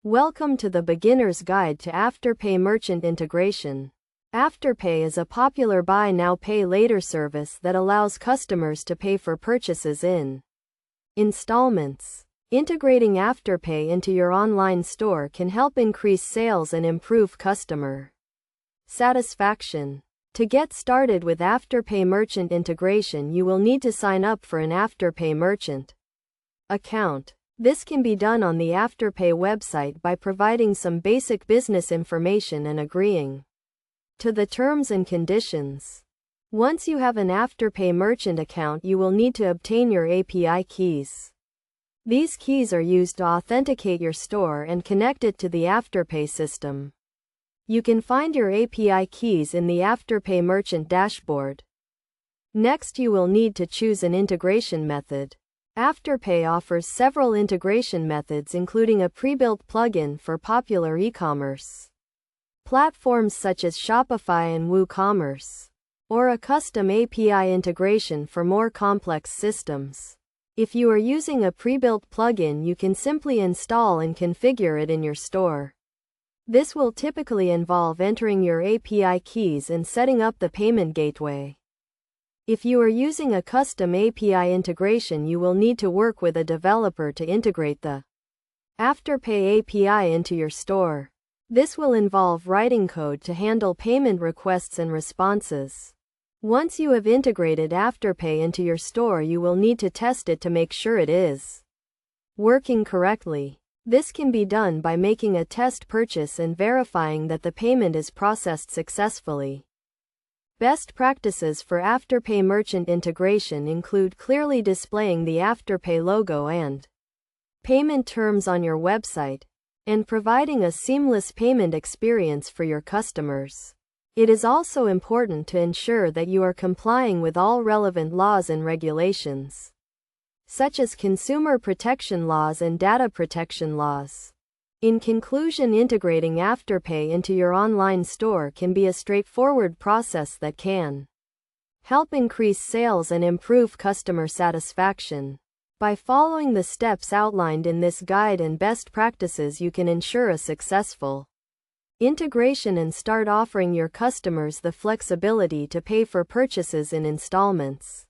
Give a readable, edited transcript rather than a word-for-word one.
Welcome to the Beginner's Guide to Afterpay Merchant Integration. Afterpay is a popular buy now pay later service that allows customers to pay for purchases in installments. Integrating Afterpay into your online store can help increase sales and improve customer satisfaction. To get started with Afterpay merchant integration, you will need to sign up for an Afterpay merchant account. This can be done on the Afterpay website by providing some basic business information and agreeing to the terms and conditions. Once you have an Afterpay merchant account, you will need to obtain your API keys. These keys are used to authenticate your store and connect it to the Afterpay system. You can find your API keys in the Afterpay merchant dashboard. Next, you will need to choose an integration method. Afterpay offers several integration methods, including a pre-built plugin for popular e-commerce platforms such as Shopify and WooCommerce, or a custom API integration for more complex systems. If you are using a pre-built plugin, you can simply install and configure it in your store. This will typically involve entering your API keys and setting up the payment gateway. If you are using a custom API integration, you will need to work with a developer to integrate the Afterpay API into your store. This will involve writing code to handle payment requests and responses. Once you have integrated Afterpay into your store, you will need to test it to make sure it is working correctly. This can be done by making a test purchase and verifying that the payment is processed successfully. Best practices for Afterpay merchant integration include clearly displaying the Afterpay logo and payment terms on your website, and providing a seamless payment experience for your customers. It is also important to ensure that you are complying with all relevant laws and regulations, such as consumer protection laws and data protection laws. In conclusion, integrating Afterpay into your online store can be a straightforward process that can help increase sales and improve customer satisfaction. By following the steps outlined in this guide and best practices, you can ensure a successful integration and start offering your customers the flexibility to pay for purchases in installments.